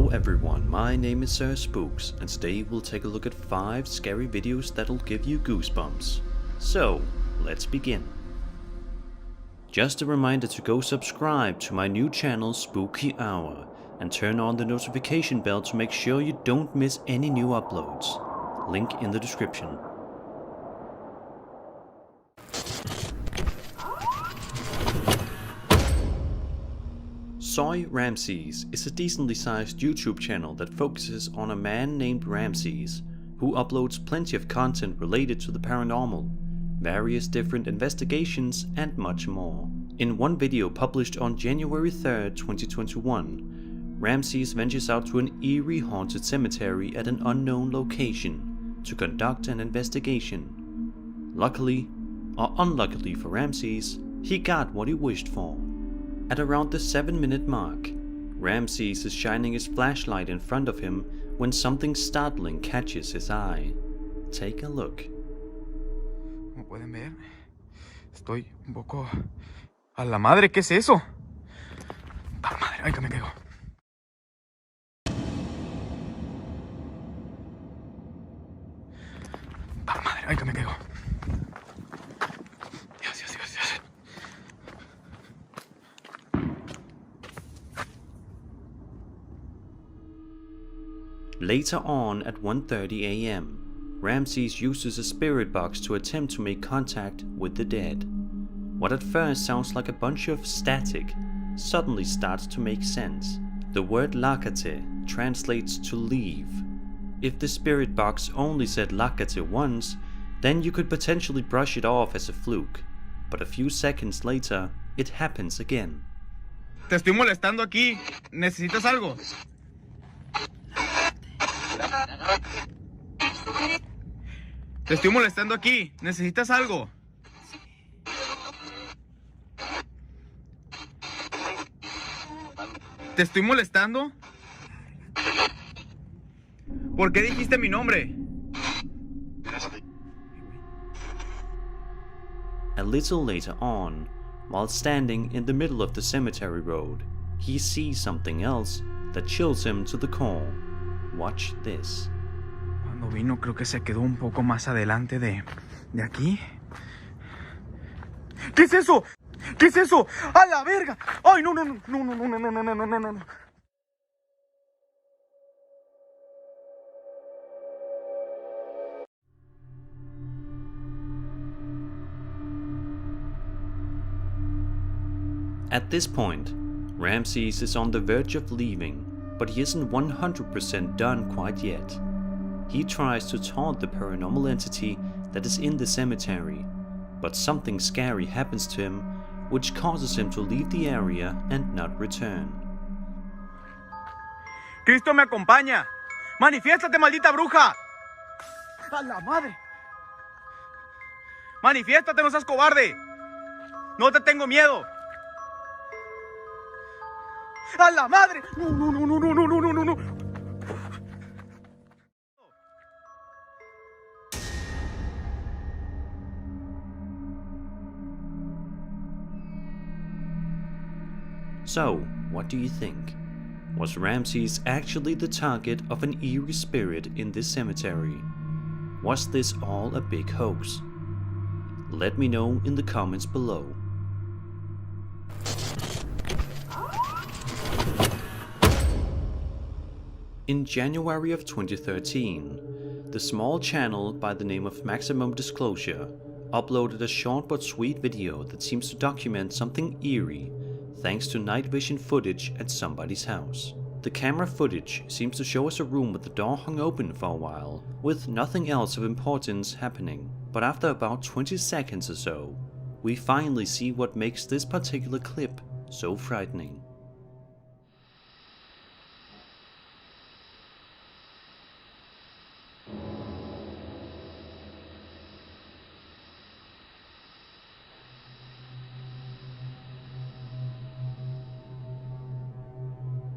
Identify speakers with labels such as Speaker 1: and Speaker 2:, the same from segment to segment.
Speaker 1: Hello everyone, my name is Sir Spooks, and today we'll take a look at 5 scary videos that'll give you goosebumps. So, let's begin. Just a reminder to go subscribe to my new channel Spooky Hour, and turn on the notification bell to make sure you don't miss any new uploads. Link in the description. Soy Ramses is a decently sized YouTube channel that focuses on a man named Ramses, who uploads plenty of content related to the paranormal, various different investigations, and much more. In one video published on January 3rd, 2021, Ramses ventures out to an eerie haunted cemetery at an unknown location to conduct an investigation. Luckily, or unluckily for Ramses, he got what he wished for. At around the 7-minute mark, Ramses is shining his flashlight in front of him when something startling catches his eye. Take a look.
Speaker 2: Como pueden ver, estoy un poco... ¡A la madre! ¿Qué es eso? ¡A la madre! ¡Ay, que me caigo! ¡A la madre! ¡Ay, que me caigo! Dios, Dios, Dios, Dios.
Speaker 1: Later on at 1:30 AM, Ramses uses a spirit box to attempt to make contact with the dead. What at first sounds like a bunch of static suddenly starts to make sense. The word lakate translates to leave. If the spirit box only said lakate once, then you could potentially brush it off as a fluke, but a few seconds later, it happens again.
Speaker 2: Te estoy molestando aquí. ¿Necesitas algo? Te estoy molestando aquí. ¿Necesitas algo? ¿Te estoy molestando? ¿Por qué dijiste mi nombre?
Speaker 1: A little later on, while standing in the middle of the cemetery road, he sees something else that chills him to the core. Watch this.
Speaker 2: Cuando vino creo que se quedó un poco más adelante de aquí. ¿Qué es eso? ¿Qué es eso? ¡A la verga! ¡Ay, no, no, no, no, no, no, no, no, no, no, no, no!
Speaker 1: At this point, Ramses is on the verge of leaving, but he isn't 100% done quite yet. He tries to taunt the paranormal entity that is in the cemetery, but something scary happens to him, which causes him to leave the area and not return.
Speaker 2: ¡Cristo me acompaña! ¡Manifiéstate, maldita bruja! ¡A la madre! ¡Manifiéstate, no seas cobarde! ¡No te tengo miedo! ¡A la madre! ¡No, no, no, no, no, no, no, no, no!
Speaker 1: So, what do you think? Was Ramses actually the target of an eerie spirit in this cemetery? Was this all a big hoax? Let me know in the comments below. In January of 2013, the small channel by the name of Maximum Disclosure uploaded a short but sweet video that seems to document something eerie thanks to night vision footage at somebody's house. The camera footage seems to show us a room with the door hung open for a while, with nothing else of importance happening. But after about 20 seconds or so, we finally see what makes this particular clip so frightening.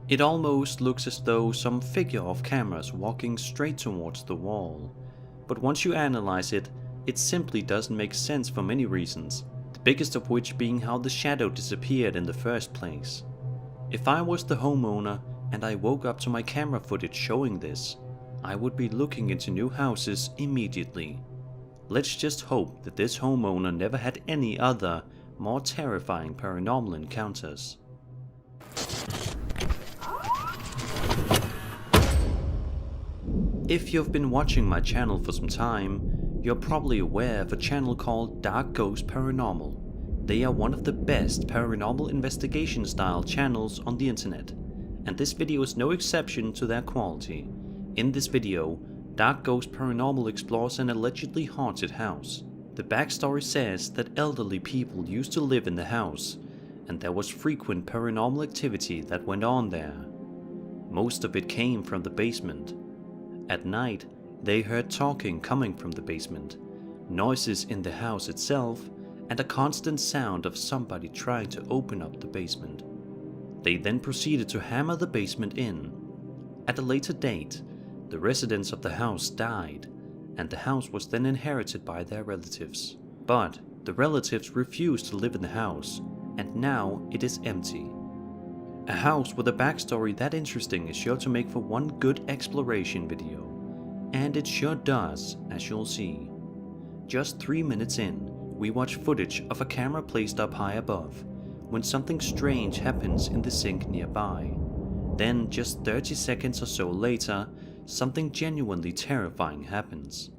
Speaker 1: It almost looks as though some figure of cameras walking straight towards the wall, but once you analyze it, it simply doesn't make sense for many reasons, the biggest of which being how the shadow disappeared in the first place. If I was the homeowner, and I woke up to my camera footage showing this, I would be looking into new houses immediately. Let's just hope that this homeowner never had any other, more terrifying paranormal encounters. If you've been watching my channel for some time, you're probably aware of a channel called Dark Ghost Paranormal. They are one of the best paranormal investigation style channels on the internet, and this video is no exception to their quality. In this video, Dark Ghost Paranormal explores an allegedly haunted house. The backstory says that elderly people used to live in the house, and there was frequent paranormal activity that went on there. Most of it came from the basement. At night, they heard talking coming from the basement, noises in the house itself, and a constant sound of somebody trying to open up the basement. They then proceeded to hammer the basement in. At a later date, the residents of the house died, and the house was then inherited by their relatives. But the relatives refused to live in the house, and now it is empty. A house with a backstory that interesting is sure to make for one good exploration video. And it sure does, as you'll see. Just 3 minutes in, we watch footage of a camera placed up high above, when something strange happens in the sink nearby. Then, just 30 seconds or so later, something genuinely terrifying happens.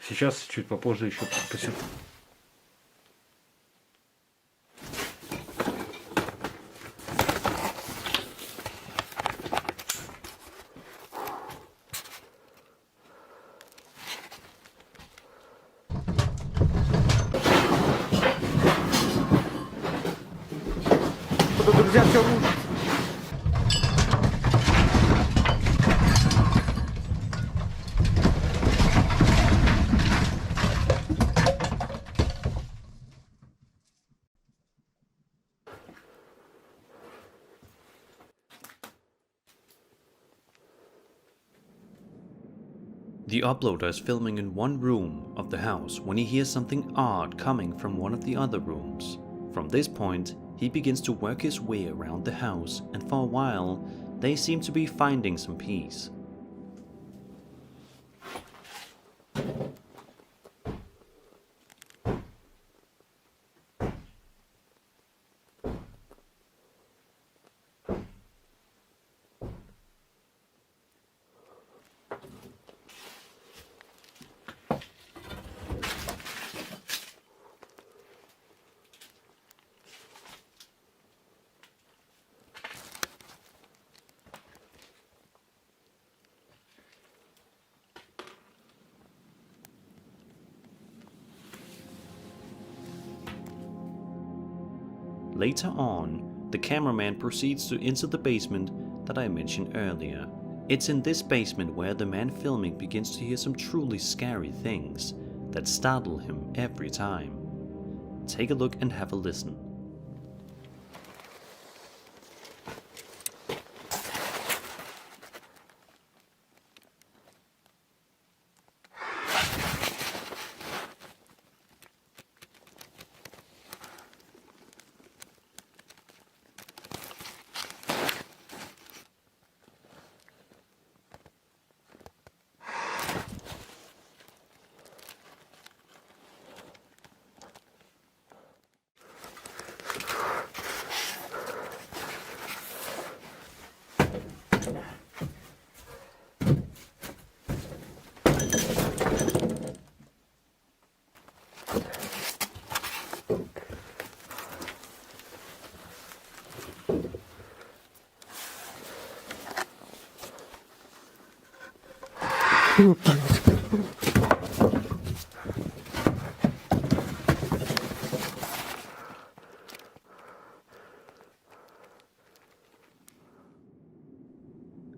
Speaker 3: Сейчас чуть попозже еще посижу. Друзья, все рушится.
Speaker 1: The uploader is filming in one room of the house when he hears something odd coming from one of the other rooms. From this point, he begins to work his way around the house, and for a while, they seem to be finding some peace. Later on, the cameraman proceeds to enter the basement that I mentioned earlier. It's in this basement where the man filming begins to hear some truly scary things that startle him every time. Take a look and have a listen.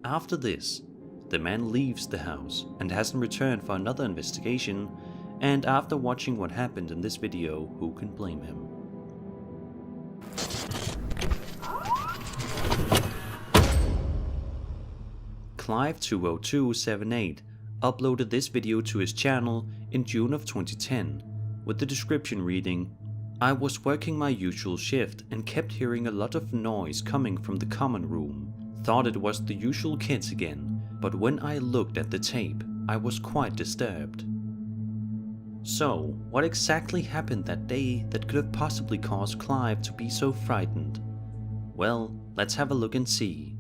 Speaker 1: After this, the man leaves the house and hasn't returned for another investigation, and after watching what happened in this video, who can blame him? Clive20278 uploaded this video to his channel in June of 2010 with the description reading, "I was working my usual shift and kept hearing a lot of noise coming from the common room. Thought it was the usual kids again, but when I looked at the tape, I was quite disturbed." So, what exactly happened that day that could have possibly caused Clive to be so frightened? Well, let's have a look and see.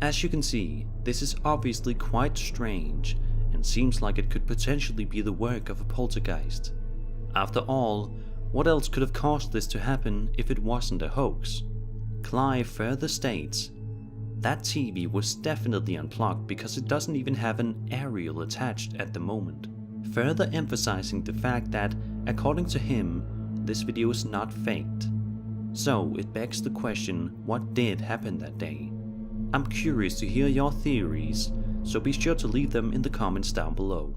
Speaker 1: As you can see, this is obviously quite strange and seems like it could potentially be the work of a poltergeist. After all, what else could have caused this to happen if it wasn't a hoax? Clive further states, "That TV was definitely unplugged because it doesn't even have an aerial attached at the moment," further emphasizing the fact that, according to him, this video is not faked. So it begs the question, what did happen that day? I'm curious to hear your theories, so be sure to leave them in the comments down below.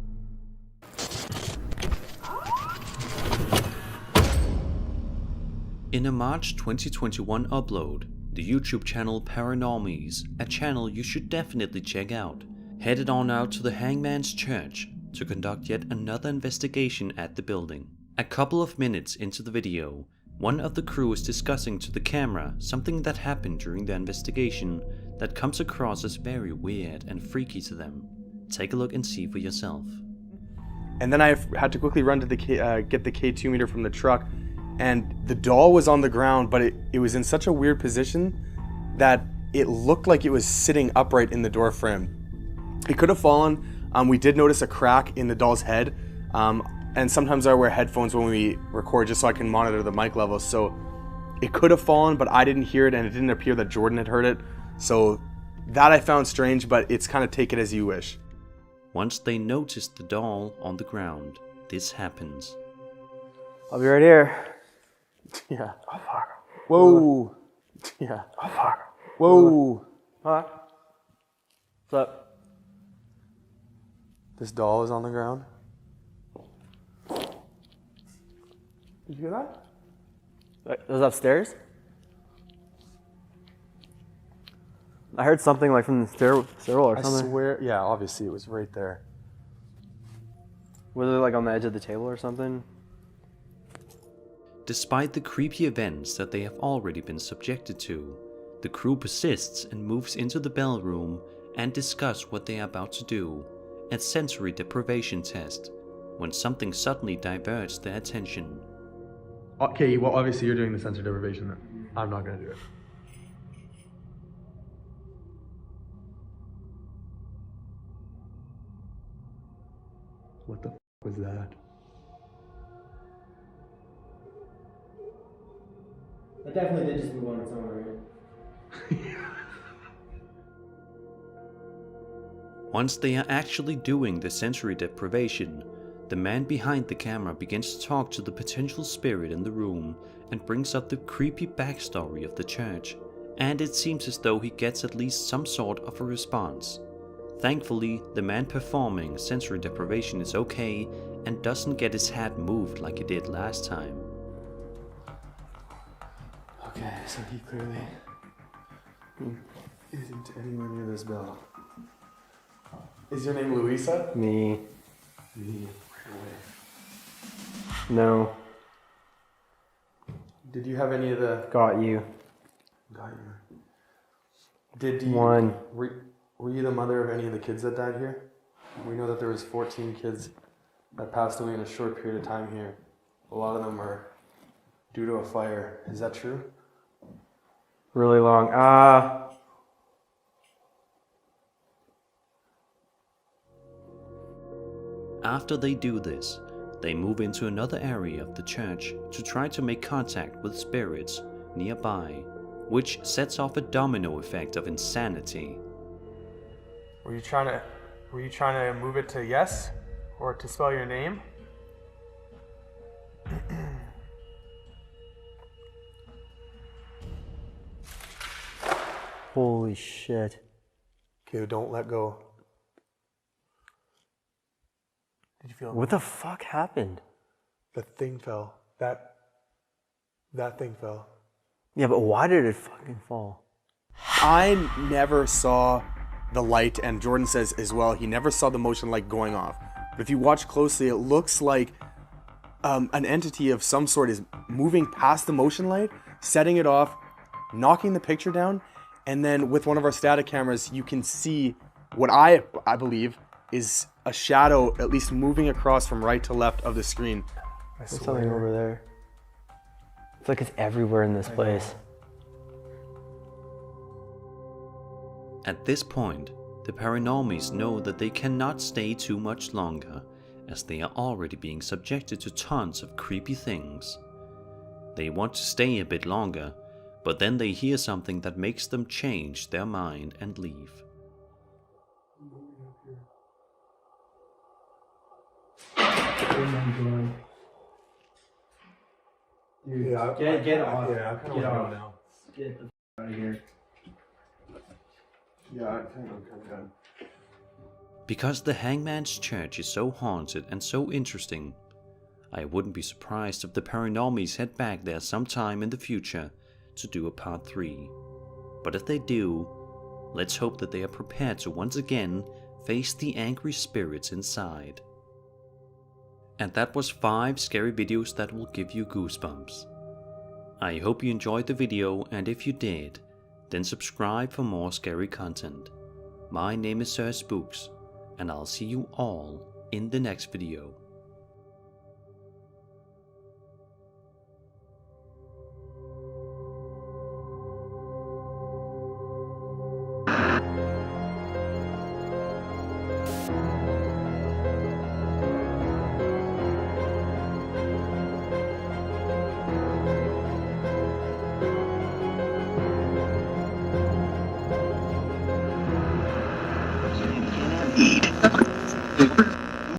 Speaker 1: In a March 2021 upload, the YouTube channel Paranormies, a channel you should definitely check out, headed on out to the Hangman's Church to conduct yet another investigation at the building. A couple of minutes into the video, one of the crew is discussing to the camera something that happened during the investigation that comes across as very weird and freaky to them. Take a look and see for yourself.
Speaker 4: And then I had to quickly run to the get the K2 meter from the truck, and the doll was on the ground, but it was in such a weird position that it looked like it was sitting upright in the door frame. It could have fallen. We did notice a crack in the doll's head, and sometimes I wear headphones when we record just so I can monitor the mic levels. So it could have fallen, but I didn't hear it, and it didn't appear that Jordan had heard it. So that I found strange, but it's kind of take it as you wish.
Speaker 1: Once they noticed the doll on the ground, this happens.
Speaker 4: I'll be right here. Yeah. Oh, fuck. Whoa. Yeah. Oh, fuck. Whoa. Huh? What's up? This doll is on the ground. Did you hear that? It was upstairs? I heard something like from the stairwell or something. I swear, yeah, obviously it was right there. Was it like on the edge of the table or something?
Speaker 1: Despite the creepy events that they have already been subjected to, the crew persists and moves into the bell room and discuss what they are about to do, a sensory deprivation test, when something suddenly diverts their attention.
Speaker 4: Okay, well obviously you're doing the sensory deprivation then. I'm not gonna do it. What the f was that?
Speaker 5: That definitely did just move on its own, right?
Speaker 1: Once they are actually doing the sensory deprivation, the man behind the camera begins to talk to the potential spirit in the room and brings up the creepy backstory of the church, and it seems as though he gets at least some sort of a response. Thankfully, the man performing sensory deprivation is okay and doesn't get his hat moved like he did last time.
Speaker 4: Okay, so he clearly isn't anywhere near this bell. Is your name Louisa?
Speaker 5: Me.
Speaker 4: Me.
Speaker 5: No.
Speaker 4: Did you have any of the...
Speaker 5: Got you.
Speaker 4: Got you. Did you...
Speaker 5: One.
Speaker 4: Were you the mother of any of the kids that died here? We know that there was 14 kids that passed away in a short period of time here. A lot of them were due to a fire. Is that true?
Speaker 5: Really long.
Speaker 1: After they do this, they move into another area of the church to try to make contact with spirits nearby, which sets off a domino effect of insanity.
Speaker 4: Were you trying to move it to yes? Or to spell your name?
Speaker 5: Holy shit.
Speaker 4: Okay, don't let go. Did you feel
Speaker 5: What the fuck happened?
Speaker 4: the thing fell? That thing fell.
Speaker 5: Yeah, but why did it fucking fall?
Speaker 4: I never saw the light, and Jordan says as well, he never saw the motion light going off. But if you watch closely, it looks like an entity of some sort is moving past the motion light, setting it off, knocking the picture down, and then with one of our static cameras, you can see what I believe is a shadow at least moving across from right to left of the screen.
Speaker 5: There's something over there. It's like it's everywhere in this place.
Speaker 1: At this point, the paranormies know that they cannot stay too much longer, as they are already being subjected to tons of creepy things. They want to stay a bit longer, but then they hear something that makes them change their mind and leave.
Speaker 5: Dude,
Speaker 4: Yeah,
Speaker 5: get off.
Speaker 4: Yeah, I kind of
Speaker 5: Get
Speaker 4: want to
Speaker 5: off.
Speaker 4: go now.
Speaker 5: Get the f out of here.
Speaker 4: Yeah, I think I'm kind of done.
Speaker 1: Because the Hangman's Church is so haunted and so interesting, I wouldn't be surprised if the paranormies head back there sometime in the future to do a part 3. But if they do, let's hope that they are prepared to once again face the angry spirits inside. And that was 5 scary videos that will give you goosebumps. I hope you enjoyed the video, and if you did, then subscribe for more scary content. My name is Sir Spooks, and I'll see you all in the next video.